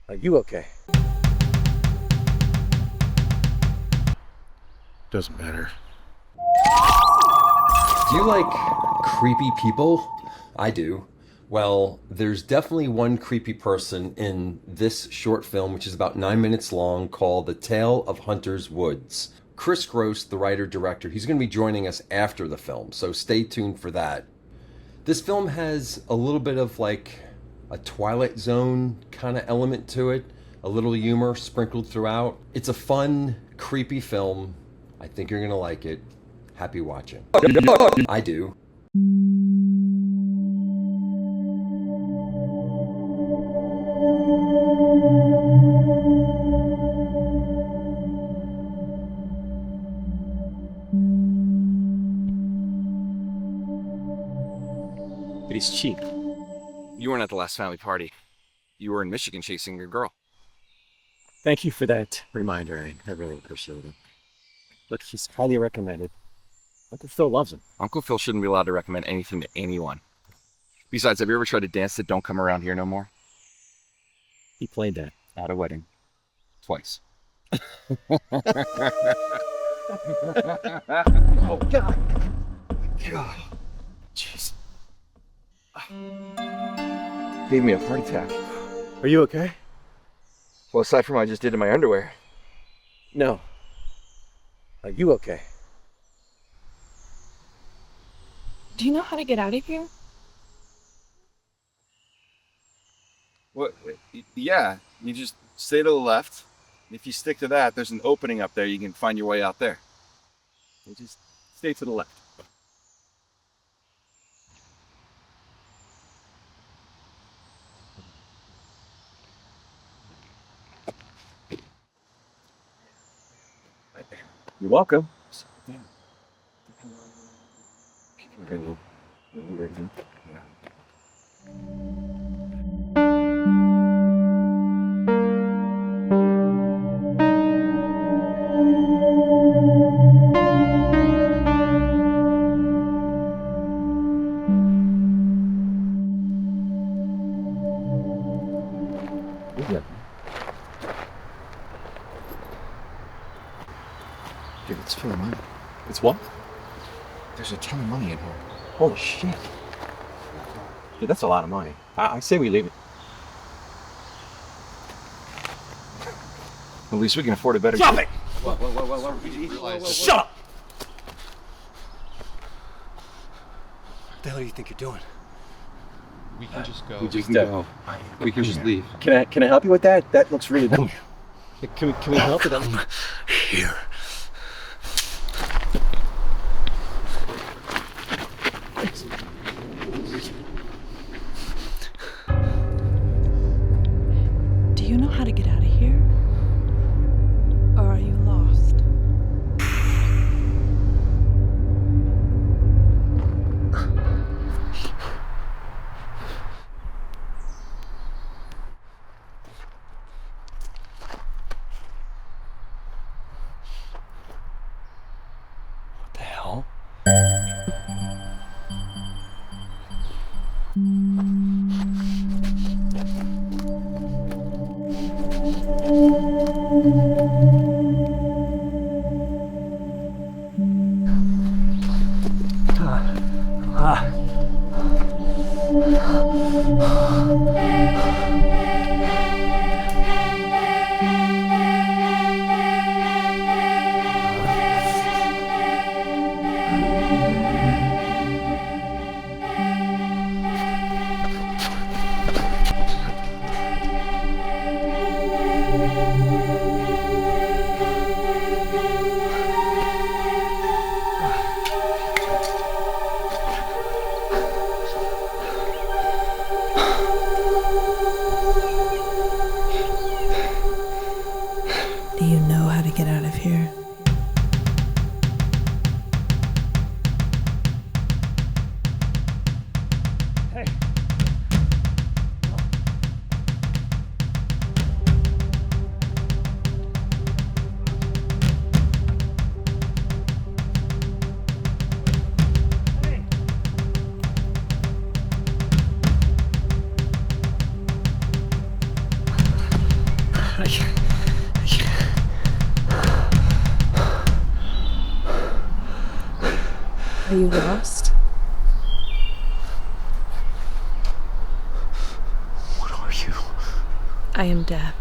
Are you okay? Doesn't matter. Do you like creepy people? I do. Well, there's definitely one creepy person in this short film, which is about 9 minutes long, called The Tale of Hunter's Woods. Chris Gross, the writer-director, he's going to be joining us after the film, so stay tuned for that. This film has a little bit of like a Twilight Zone kind of element to it, a little humor sprinkled throughout. It's a fun, creepy film. I think you're going to like it. Happy watching. I do. But he's cheap. You weren't at the last family party. You were in Michigan chasing your girl. Thank you for that reminder. I really appreciate it. Look, he's highly recommended. Uncle Phil loves him. Uncle Phil shouldn't be allowed to recommend anything to anyone. Besides, have you ever tried to dance that Don't Come Around Here No More? He played that. At a wedding. Twice. Oh, God. God. Jeez. Gave me a heart attack. Are you okay? Well, aside from what I just did to my underwear. No. Are you okay? Do you know how to get out of here? What? Yeah, you just stay to the left. If you stick to that, there's an opening up there. You can find your way out there. You just stay to the left. You're welcome. Dude, it's full of money. It's what? There's a ton of money in here. Holy shit. Dude, that's a lot of money. I say we leave it. At least we can afford a better. Stop it! Shut up! What the hell do you think you're doing? We can just go. We can go. We can just leave. Can I help you with that? That looks really cool. Can we help with that? Here. Do you know how to get out of here? Or are you lost? What the hell? Do you know how to get out of here? Hey. Are you lost? What are you? I am death,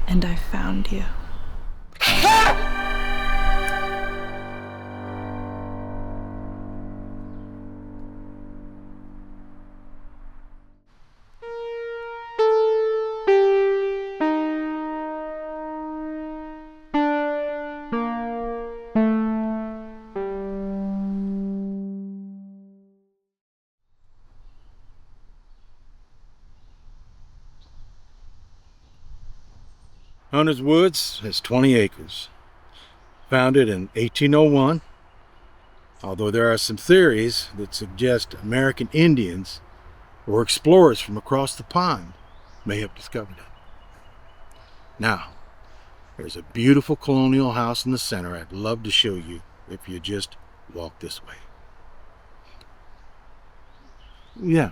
and I found you. Hunter's Woods has 20 acres. Founded in 1801, although there are some theories that suggest American Indians or explorers from across the pond may have discovered it. Now, there's a beautiful colonial house in the center I'd love to show you if you just walk this way. Yeah,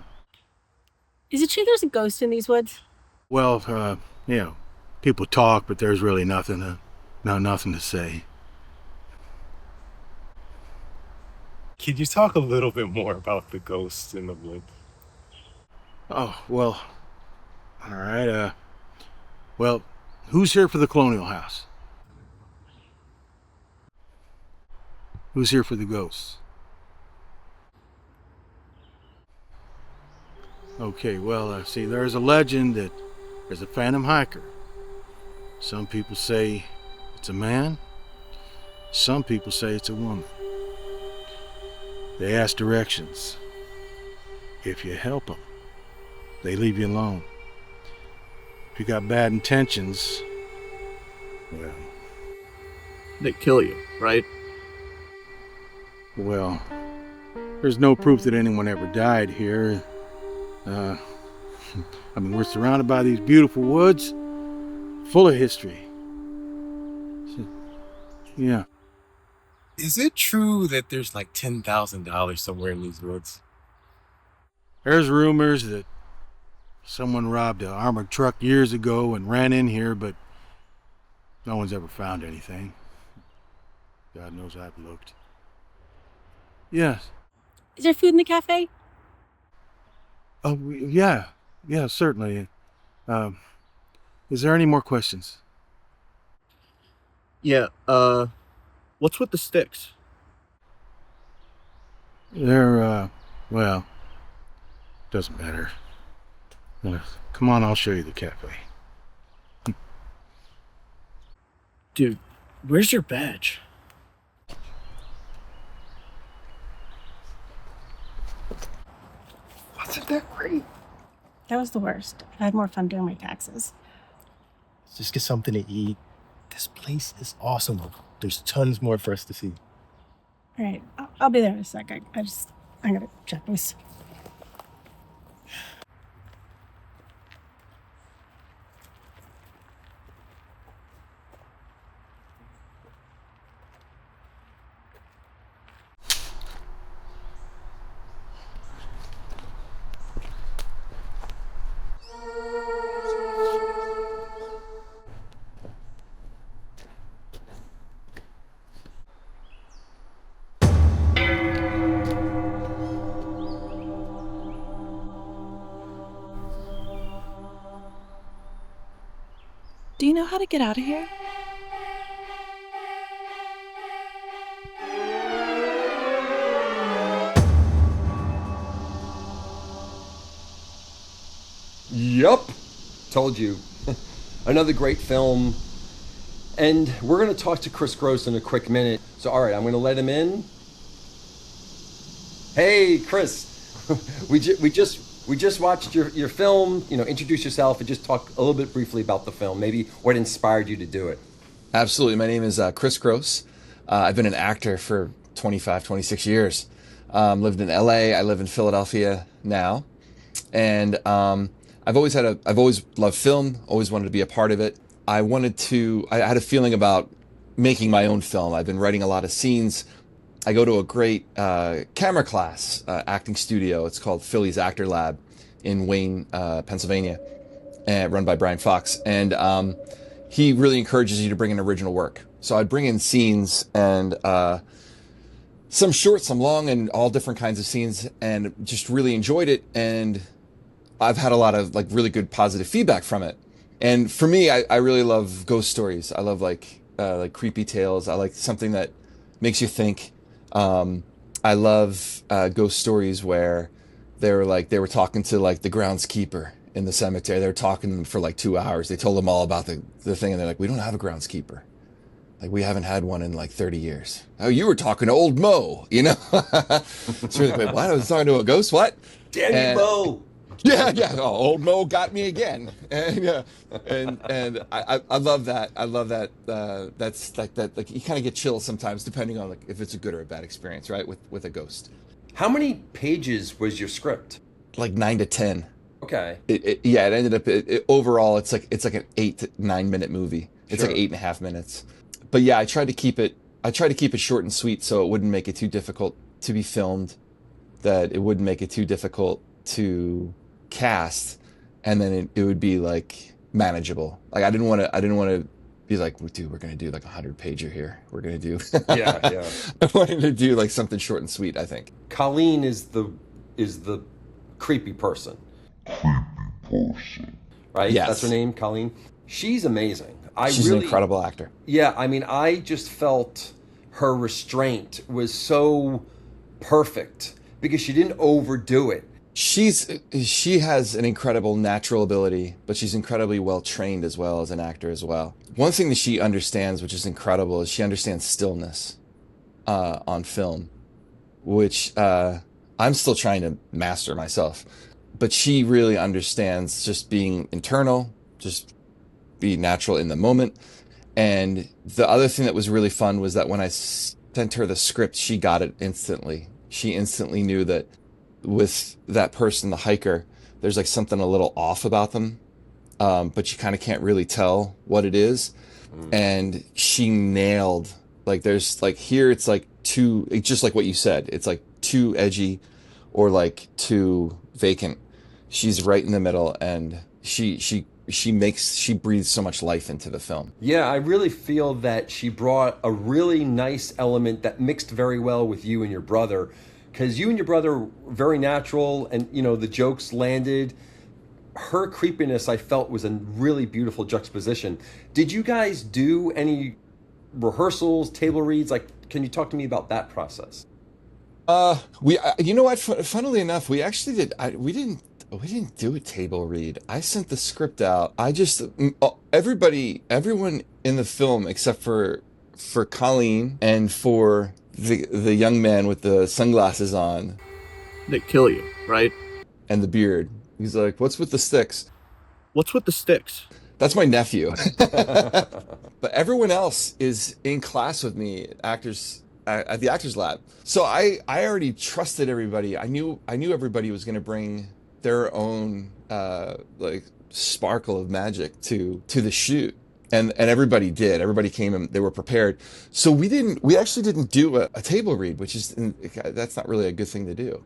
Is it true there's a ghost in these woods? well, people talk, but there's really nothing to say. Can you talk a little bit more about the ghosts in the woods? Oh, well, all right, well, who's here for the colonial house? Who's here for the ghosts? Okay, well, see, there's a legend that there's a phantom hiker. Some people say it's a man. Some people say it's a woman. They ask directions. If you help them, they leave you alone. If you got bad intentions, well, They kill you, right? well, there's no proof that anyone ever died here. I mean, we're surrounded by these beautiful woods, full of history. Yeah. Is it true that there's like $10,000 somewhere in these woods? There's rumors that someone robbed an armored truck years ago and ran in here, but no one's ever found anything. God knows I've looked. Yes. Is there food in the cafe? Oh, yeah. Yeah, certainly. Is there any more questions? Yeah, what's with the sticks? They're, well, doesn't matter. Come on, I'll show you the cafe. Dude, where's your badge? Wasn't that great? That was the worst. I had more fun doing my taxes. Let's just get something to eat. This place is awesome. There's tons more for us to see. All right, I'll be there in a sec. I gotta check this. Do you know how to get out of here? Yup. Told you. Another great film. And we're going to talk to Chris Gross in a quick minute. So, all right, I'm going to let him in. Hey, Chris. we just watched your film. You know, introduce yourself and just talk a little bit briefly about the film. Maybe what inspired you to do it. Absolutely. My name is Chris Gross. I've been an actor for 25, 26 years. Lived in LA. I live in Philadelphia now. And I've always loved film, always wanted to be a part of it. I had a feeling about making my own film. I've been writing a lot of scenes. I go to a great camera class, acting studio. It's called Philly's Actor Lab in Wayne, Pennsylvania, run by Brian Fox. And he really encourages you to bring in original work. So I'd bring in scenes and some short, some long, and all different kinds of scenes, and just really enjoyed it. And I've had a lot of like really good positive feedback from it. And for me, I really love ghost stories. I love like creepy tales. I like something that makes you think. I love ghost stories where they were talking to like the groundskeeper in the cemetery. They were talking to them for like 2 hours. They told them all about the thing, and they're like, "We don't have a groundskeeper. Like, we haven't had one in like 30 years. Oh, you were talking to old Mo, you know?" It's really, wait, what? I was talking to a ghost? What? Damn you, Mo! Yeah. Oh, old Mo got me again. And I love that. I love that. That's like that. Like, you kind of get chills sometimes, depending on like if it's a good or a bad experience, right? With a ghost. How many pages was your script? Like 9 to 10. Okay. It ended up overall it's like an 8 to 9 minute movie. It's Sure. like 8.5 minutes. But yeah, I tried to keep it short and sweet, so it wouldn't make it too difficult to be filmed, that it wouldn't make it too difficult to cast, and then it would be like manageable. Like I didn't want to be like, dude, we're gonna do like 100-pager here. We're gonna do Yeah. I wanted to do like something short and sweet, I think. Colleen is the creepy person. Right? Yes. That's her name, Colleen. She's amazing. She's an incredible actor. Yeah, I mean, I just felt her restraint was so perfect because she didn't overdo it. She has an incredible natural ability, but she's incredibly well trained as well as an actor as well. One thing that she understands, which is incredible, is she understands stillness on film, which I'm still trying to master myself. But she really understands just being internal, just be natural in the moment. And the other thing that was really fun was that when I sent her the script, she got it instantly. She instantly knew that with that person, the hiker, there's like something a little off about them, but you kind of can't really tell what it is. And she nailed, like, there's like here it's like it's just like what you said, it's like too edgy or like too vacant. She's right in the middle, and she breathes so much life into the film. Yeah, I really feel that she brought a really nice element that mixed very well with you and your brother, because you and your brother were very natural, and you know the jokes landed. Her creepiness, I felt, was a really beautiful juxtaposition. Did you guys do any rehearsals, table reads? Like, can you talk to me about that process? You know what? Funnily enough, we actually did. We didn't do a table read. I sent the script out. I just everyone in the film except for Colleen and for the young man with the sunglasses on. They kill you, right? And the beard. He's like, "What's with the sticks?" What's with the sticks? That's my nephew. But everyone else is in class with me, actors at the Actors Lab. So I already trusted everybody. I knew everybody was going to bring their own like sparkle of magic to the shoot, and everybody did. Everybody came and they were prepared. So we actually didn't do a table read, which is, that's not really a good thing to do.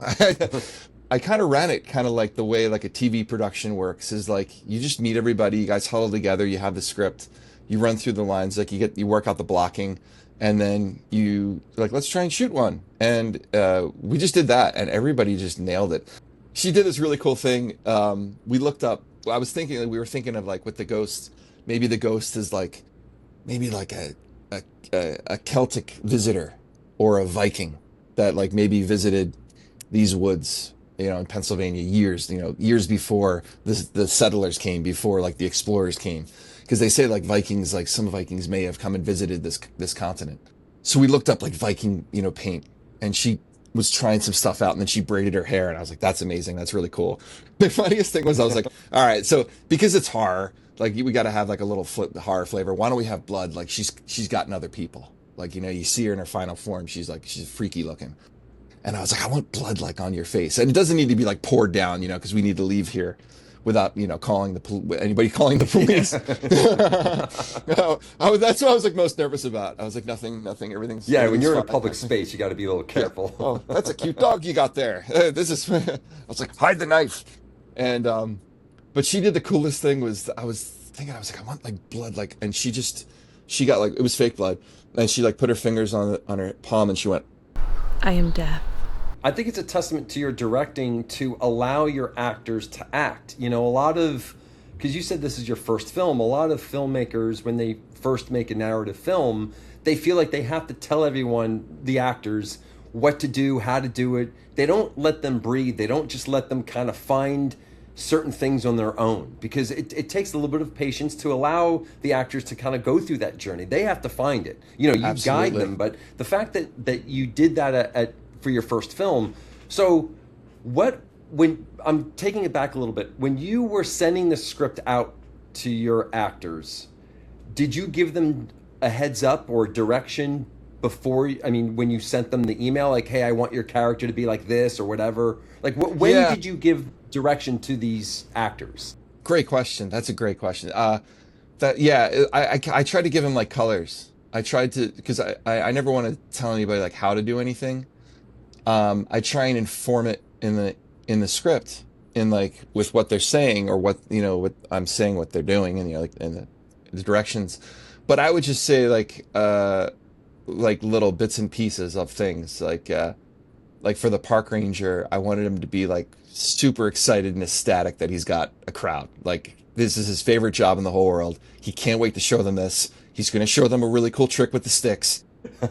I kind of ran it kind of like the way like a TV production works, is like you just meet everybody, you guys huddle together, you have the script, you run through the lines, like you work out the blocking, and then you like, let's try and shoot one. And we just did that, and everybody just nailed it. She did this really cool thing. We looked up, we were thinking of like with the ghost, maybe the ghost is like, maybe like a Celtic visitor or a Viking that like maybe visited these woods, you know, in Pennsylvania years before the settlers came, before like the explorers came. Because they say like Vikings, like some Vikings may have come and visited this continent. So we looked up like Viking, paint, and she was trying some stuff out, and then she braided her hair, and I was like, that's amazing, that's really cool. The funniest thing was I was like, all right, so because it's horror, like we got to have like a little horror flavor. Why don't we have blood? Like she's gotten other people. Like, you see her in her final form, she's freaky looking. And I was like, I want blood like on your face. And it doesn't need to be like poured down, because we need to leave here without, calling anybody calling the police. No, that's what I was like most nervous about. I was like, nothing, everything's When you're in a fine. public space, you got to be a little careful. Yeah. Oh, that's a cute dog you got there. I was like, hide the knife. And, but she did the coolest thing was I was thinking, I was like, I want like blood, like, and she got like, it was fake blood, and she like put her fingers on her palm and she went, I am death. I think it's a testament to your directing to allow your actors to act. You know, a lot of, because you said this is your first film, a lot of filmmakers, when they first make a narrative film, they feel like they have to tell everyone, the actors, what to do, how to do it. They don't let them breathe. They don't just let them kind of find certain things on their own, because it takes a little bit of patience to allow the actors to kind of go through that journey. They have to find it. You know, you Absolutely. guide them, but the fact that you did that for your first film. So when I'm taking it back a little bit, when you were sending the script out to your actors, did you give them a heads up or direction before, I mean, when you sent them the email, like, hey, I want your character to be like this or whatever? Like, when did you give direction to these actors? Great question. That's a great question. I tried to give him like colors. I tried to, because I never want to tell anybody like how to do anything. I try and inform it in the script, in like with what they're saying, or what, you know, what I'm saying, what they're doing, and, you know, like in the directions. But I would just say like little bits and pieces of things, like for the park ranger, I wanted him to be like super excited and ecstatic that he's got a crowd. Like, this is his favorite job in the whole world. He can't wait to show them this. He's going to show them a really cool trick with the sticks.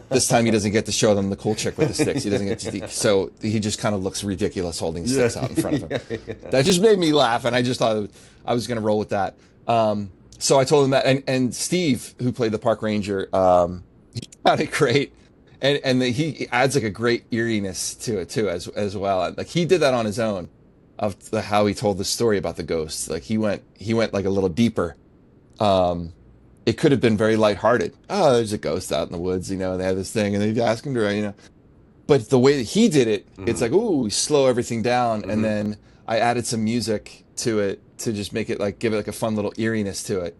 This time he doesn't get to show them the cool trick with the sticks. He doesn't get to, so he just kind of looks ridiculous holding sticks out in front of him. That just made me laugh, and I just thought I was going to roll with that. So I told him that, and Steve, who played the park ranger, he found it great. And he adds like a great eeriness to it too, as well. Like, he did that on his own, of how he told the story about the ghosts. Like, he went like a little deeper. It could have been very lighthearted. Oh, there's a ghost out in the woods, you know, and they have this thing, and they ask him to, you know. But the way that he did it, it's like, ooh, we slow everything down, and then I added some music to it to just make it like, give it like a fun little eeriness to it.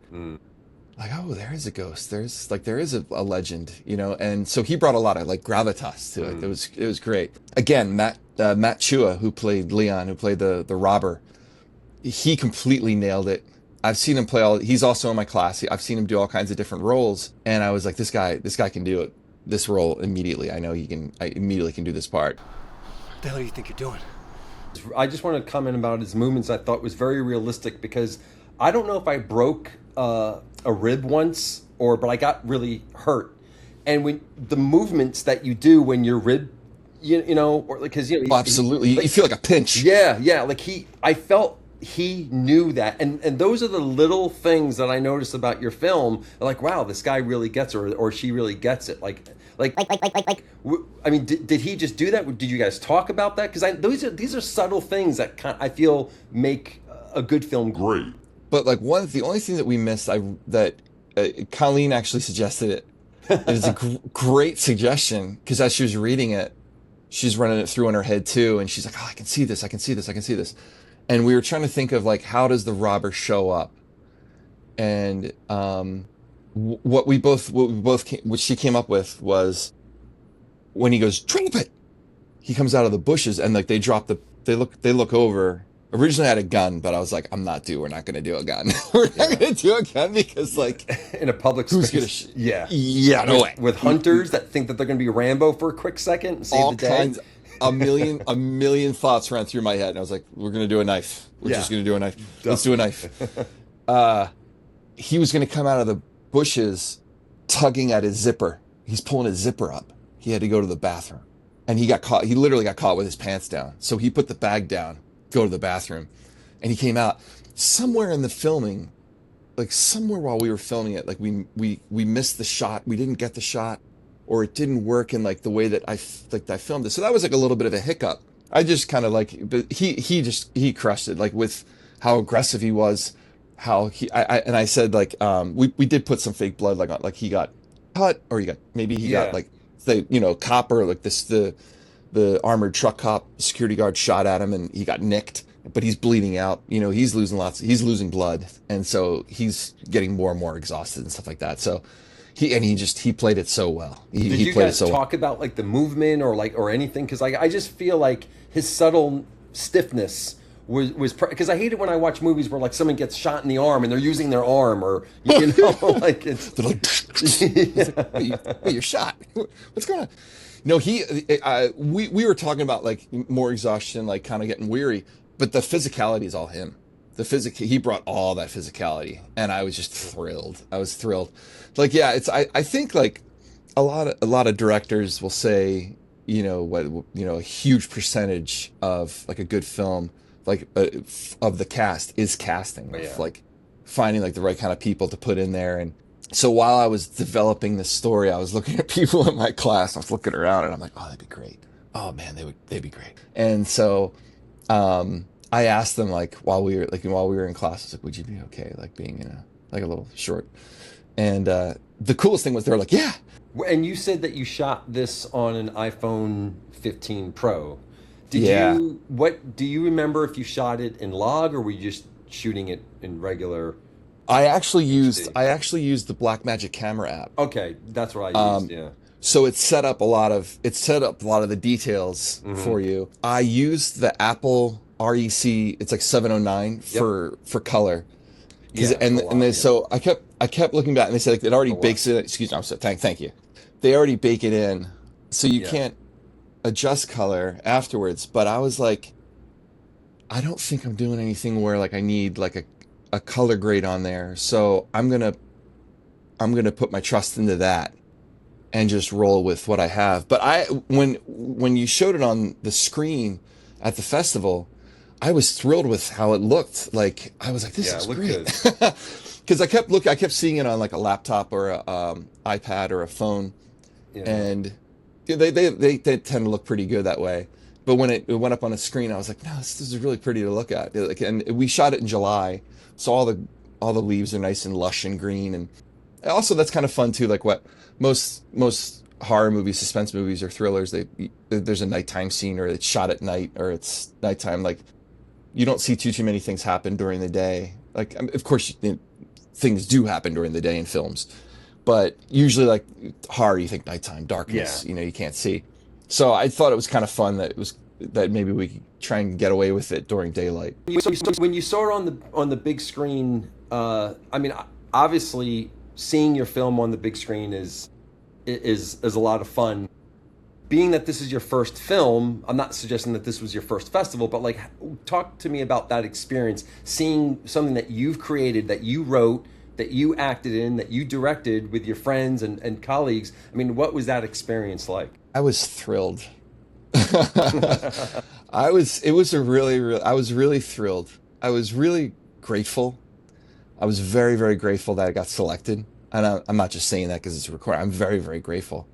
Like, oh, there is a ghost. There is a legend, you know. And so he brought a lot of like gravitas to it. It was great. Again, Matt Chua, who played Leon, who played the robber, he completely nailed it. I've seen him play he's also in my class. I've seen him do all kinds of different roles, and I was like, this guy can do it, this role immediately. I immediately can do this part. What the hell do you think you're doing? I just want to comment about his movements. I thought was very realistic, because I don't know if I broke a rib once, but I got really hurt. And when the movements that you do when your rib, you know, or because, you know, absolutely, like, you feel like a pinch. Yeah, like I felt he knew that, and those are the little things that I noticed about your film. Like, wow, this guy really gets it, or she really gets it. Like. I mean, did he just do that? Did you guys talk about that? Because these are subtle things that I feel make a good film great. But like, the only thing that we missed, Colleen actually suggested it. It's a great suggestion, because as she was reading it, she's running it through in her head too, and she's like, oh, I can see this. And we were trying to think of like, how does the robber show up? And what she came up with was, when he goes, drop it, he comes out of the bushes, and like they look over. Originally I had a gun, but I was like, we're not going to do a gun. We're not going to do a gun, because like, in a public space. Yeah, no way. With hunters that think that they're going to be Rambo for a quick second and save all the day. Kinds, a million thoughts ran through my head, and I was like, we're going to do a knife. We're just going to do a knife. Let's do a knife. He was going to come out of the bushes tugging at his zipper. He's pulling his zipper up. He had to go to the bathroom, and he got caught. He literally got caught with his pants down. So he put the bag down, go to the bathroom, and he came out. Somewhere in the filming, like somewhere while we were filming it, like we missed the shot. We didn't get the shot, or it didn't work in like the way that I filmed it. So that was like a little bit of a hiccup. I just kind of like, but he crushed it, like with how aggressive he was. I said like, we did put some fake blood, like he got cut, or he got like, the, you know, copper, like the armored truck cop security guard shot at him, and he got nicked, but he's bleeding out. You know, he's losing blood, and so he's getting more and more exhausted and stuff like that. So he played it so well. Did you guys talk about like the movement or anything? Because I just feel like his subtle stiffness was because I hate it when I watch movies where like someone gets shot in the arm and they're using their arm, or you know, like it's They're like, it's like, wait, you're shot. What's going on? No, we were talking about like more exhaustion, like kind of getting weary, but the physicality is all him. He brought all that physicality, and I was just thrilled. I was thrilled. Like, yeah, I think like a lot of directors will say, a huge percentage of like a good film, like of the cast is casting, like finding like the right kind of people to put in there. And so while I was developing this story, I was looking at people in my class. I was looking around, and I'm like, oh, that'd be great. Oh man, they'd be great. And so, I asked them like while we were in class, I was like, would you be okay like being in a little short? And the coolest thing was they were like, yeah. And you said that you shot this on an iPhone 15 Pro. Do you remember if you shot it in log, or were you just shooting it in regular? I actually used the Blackmagic camera app. Okay, that's what I used. Yeah. So it set up a lot of the details for you. I used the Apple REC. It's like 709 for color. So I kept looking back, and they said like it already bakes it. Excuse me. I'm sorry. Thank you. They already bake it in, so you can't adjust color afterwards. But I was like, I don't think I'm doing anything where like I need like a color grade on there. So I'm gonna put my trust into that and just roll with what I have. But when you showed it on the screen at the festival, I was thrilled with how it looked. Like I was like, this is great. Because I kept seeing it on like a laptop or a iPad or a phone, and they tend to look pretty good that way. But when it went up on a screen, I was like, no, this is really pretty to look at. Like, and we shot it in July, so all the leaves are nice and lush and green, and also that's kind of fun too. Like what most horror movies, suspense movies, or thrillers, there's a nighttime scene, or it's shot at night, or it's nighttime. Like you don't see too many things happen during the day. Like of course things do happen during the day in films, but usually like horror, you think nighttime, darkness, you can't see. So I thought it was kind of fun that maybe we could try and get away with it during daylight. So when you saw it on the big screen, I mean, obviously seeing your film on the big screen is a lot of fun. Being that this is your first film, I'm not suggesting that this was your first festival, but like, talk to me about that experience, seeing something that you've created, that you wrote, that you acted in, that you directed with your friends and colleagues. I mean, what was that experience like? I was thrilled. I was really thrilled. I was really grateful. I was very, very grateful that I got selected. And I'm not just saying that because it's recorded. I'm very, very grateful.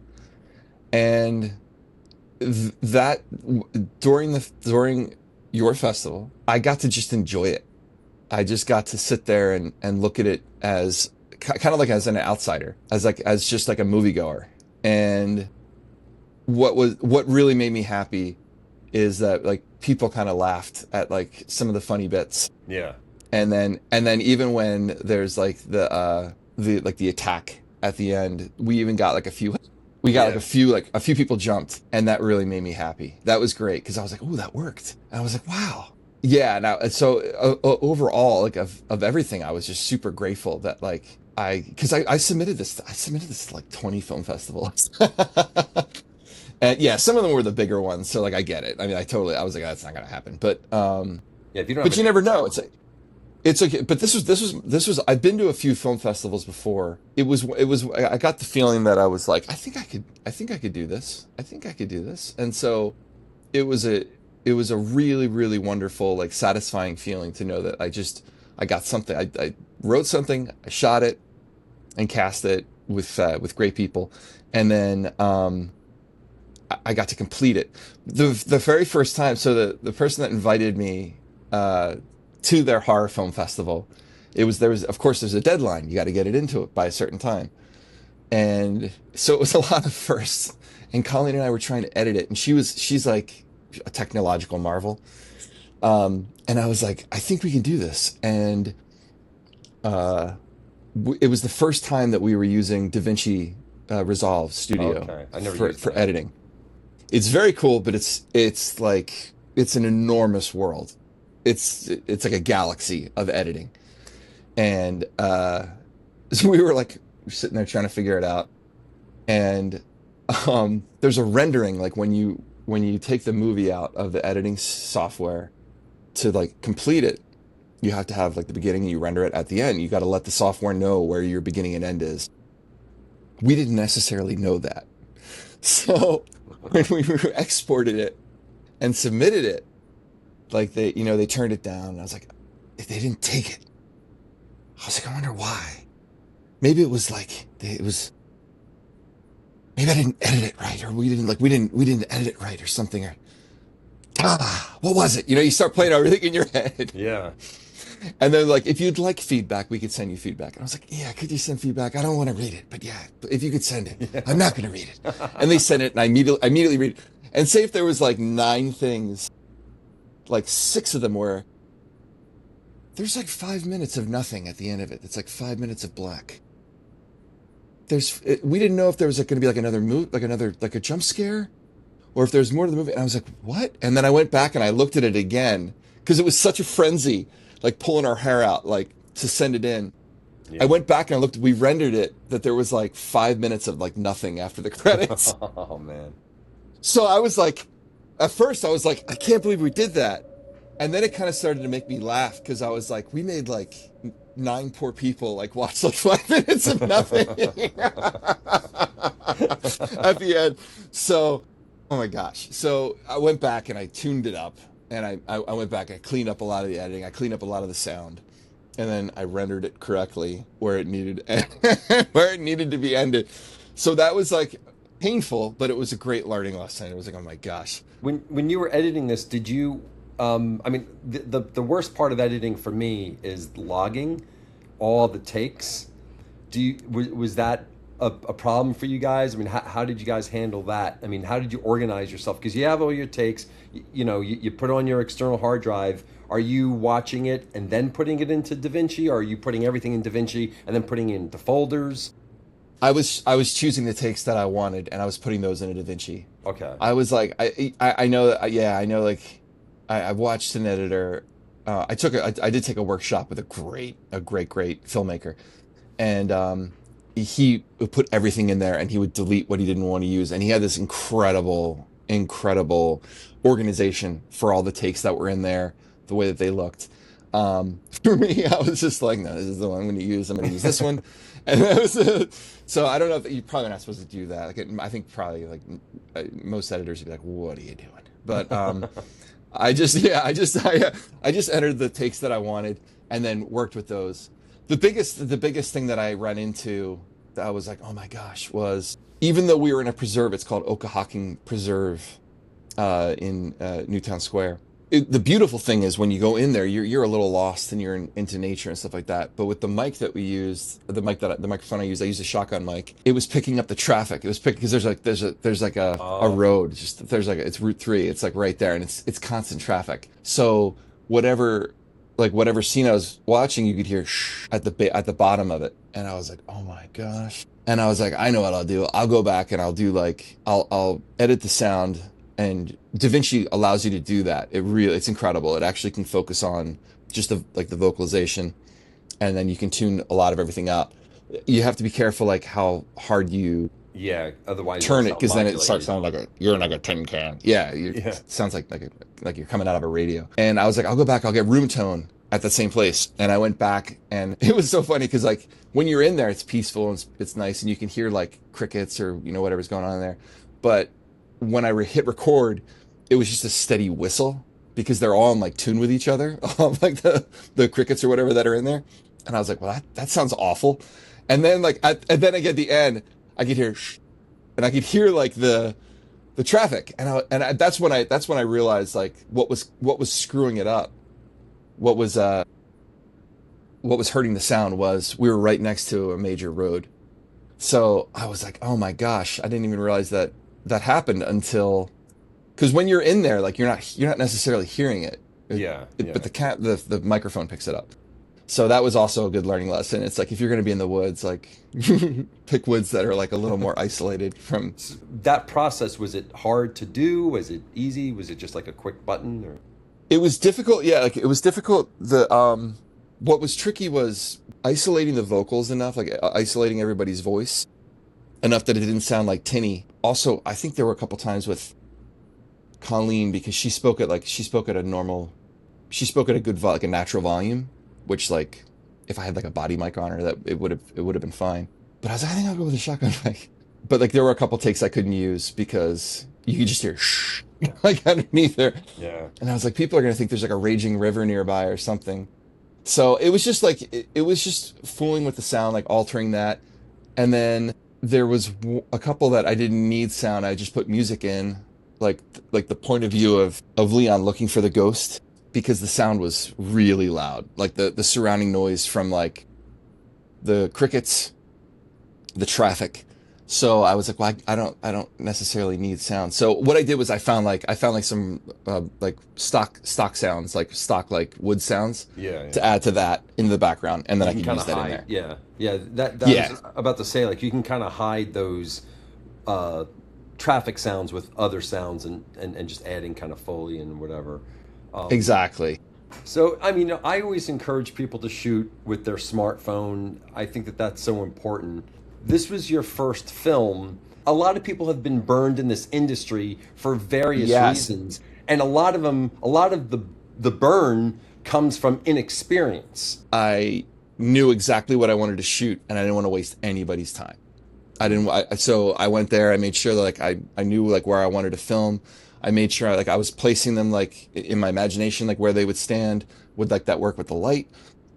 And that during your festival, I got to just enjoy it. I just got to sit there and look at it as kind of like as an outsider, as just like a moviegoer. And what really made me happy is that like people kind of laughed at like some of the funny bits. Yeah. And then even when there's like the attack at the end, we even got like a few people jumped, and that really made me happy. That was great because I was like, oh, that worked. And I was like, wow. Yeah. Now, so overall, like of everything, I was just super grateful that like because I submitted this to like 20 film festivals. And yeah, some of them were the bigger ones, so like I get it. I mean, I was like, that's not gonna happen. But if you don't, but you never know. It's okay. But this was. I've been to a few film festivals before. It was. I got the feeling that I was like, I think I could do this. I think I could do this. And so, it was a really, really wonderful, like satisfying feeling to know that I got something. I wrote something, I shot it, and cast it with great people, and then I got to complete it. The very first time. So the person that invited me to their horror film festival, of course there's a deadline. You got to get it into it by a certain time, and so it was a lot of firsts. And Colleen and I were trying to edit it, and she's like a technological marvel, and I was like, I think we can do this. And it was the first time that we were using DaVinci Resolve Studio for editing. It's very cool, but it's an enormous world. it's like a galaxy of editing. And so we were like sitting there trying to figure it out. And there's a rendering, like when you take the movie out of the editing software to like complete it, you have to have like the beginning and you render it at the end. You got to let the software know where your beginning and end is. We didn't necessarily know that. So when we exported it and submitted it, like they turned it down, and I was like, they didn't take it. I was like, I wonder why. Maybe it was like maybe I didn't edit it right, or we didn't edit it right or something, or what was it? You start playing everything in your head. Yeah. And then like, if you'd like feedback, we could send you feedback. And I was like, yeah, could you send feedback? I don't want to read it, but yeah, if you could send it, yeah. I'm not going to read it. And they sent it, and I immediately read it. And say if there was like 9 things, like 6 of them were, there's like 5 minutes of nothing at the end of it. It's like 5 minutes of black. We didn't know if there was like going to be like another move, like a jump scare, or if there's more to the movie. And I was like, what? And then I went back and I looked at it again, because it was such a frenzy, like pulling our hair out, like to send it in. Yeah. I went back and I looked, we rendered it that there was like 5 minutes of like nothing after the credits. Oh man. So I was like, at first I was like, I can't believe we did that. And then it kind of started to make me laugh, because I was like, we made like 9 poor people like watch like 5 minutes of nothing at the end. So, oh my gosh. So I went back and I tuned it up, and I went back, I cleaned up a lot of the editing, I cleaned up a lot of the sound, and then I rendered it correctly where it needed to be ended. So that was like painful, but it was a great learning lesson. It was like, oh my gosh. When you were editing this, did you I mean, the worst part of editing for me is logging all the takes. Was that a problem for you guys? I mean, how did you guys handle that? I mean, how did you organize yourself? Because you have all your takes, you put on your external hard drive. Are you watching it and then putting it into DaVinci, or are you putting everything in DaVinci and then putting it into folders? I was choosing the takes that I wanted, and I was putting those into DaVinci. Okay. I was like, I know, yeah, I know, like, I watched an editor. I did take a workshop with a great filmmaker, and he would put everything in there, and he would delete what he didn't want to use, and he had this incredible organization for all the takes that were in there, the way that they looked. For me, I was just like, no, this is the one I'm going to use. I'm going to use this one, and that was so I don't know if you're probably not supposed to do that. Like, I think probably like most editors would be like, what are you doing? But I just entered the takes that I wanted and then worked with those. The biggest thing that I ran into that I was like, oh my gosh, was even though we were in a preserve, it's called Okahocking Preserve in Newtown Square. The beautiful thing is when you go in there, you're a little lost and you're into nature and stuff like that. But with the mic that we used, the microphone I used a shotgun mic. It was picking up the traffic. It was picking, because there's like a road. It's Route 3. It's like right there, and it's constant traffic. So whatever scene I was watching, you could hear shh at the bottom of it, and I was like, oh my gosh. And I was like, I know what I'll do. I'll go back and I'll edit the sound. And DaVinci allows you to do that. It's incredible. It actually can focus on just the vocalization, and then you can tune a lot of everything out. You have to be careful, like how hard you otherwise turn it, because then it starts sounding like you're like a tin can. Yeah, it sounds like you're coming out of a radio. And I was like, I'll go back. I'll get room tone at the same place. And I went back, and it was so funny because like when you're in there, it's peaceful and it's nice, and you can hear like crickets or whatever's going on in there, but when I hit record, it was just a steady whistle, because they're all in like tune with each other, like the crickets or whatever that are in there. And I was like, well, that sounds awful. And then and then I get the end, I could hear shh, and I could hear like the traffic, and that's when I realized like what was screwing it up, what was hurting the sound was we were right next to a major road. So I was like, oh my gosh, I didn't even realize that happened until, because when you're in there, like you're not necessarily hearing it. But the microphone picks it up. So that was also a good learning lesson. It's like, if you're going to be in the woods, like pick woods that are like a little more isolated from. That process, was it hard to do? Was it easy? Was it just like a quick button? Or It was difficult. Yeah, like it was difficult. What was tricky was isolating the vocals enough, like isolating everybody's voice enough that it didn't sound like tinny. Also, I think there were a couple times with Colleen because she spoke at a normal, she spoke at a good like a natural volume, which like if I had like a body mic on her, that it would have been fine. But I was like, I think I'll go with a shotgun mic. But like there were a couple takes I couldn't use because you could just hear shh like underneath there. Yeah. And I was like, people are gonna think there's like a raging river nearby or something. So it was just like it was just fooling with the sound, like altering that. And then there was a couple that I didn't need sound. I just put music in, like the point of view of Leon looking for the ghost, because the sound was really loud, like the surrounding noise from like the crickets, the traffic. So I was like, well, I don't necessarily need sound. So what I did was I found like some like stock sounds, like stock like wood sounds, to add to that in the background, and then I can use that in there. Yeah. That Yeah. was about to say, like, you can kind of hide those traffic sounds with other sounds and just adding kind of Foley and whatever. Exactly. So, I mean, I always encourage people to shoot with their smartphone. I think that that's so important. This was your first film. A lot of people have been burned in this industry for various reasons. And a lot of the burn comes from inexperience. I knew exactly what I wanted to shoot, and I didn't want to waste anybody's time. So I went there. I made sure that like I knew like where I wanted to film. I made sure like I was placing them like in my imagination, like where they would stand. Would like that work with the light?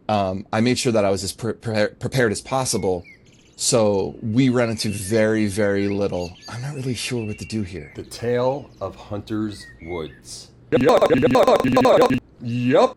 I made sure that I was as prepared as possible. So we ran into very, very little. I'm not really sure what to do here. The Tale of Hunter's Woods. Yup.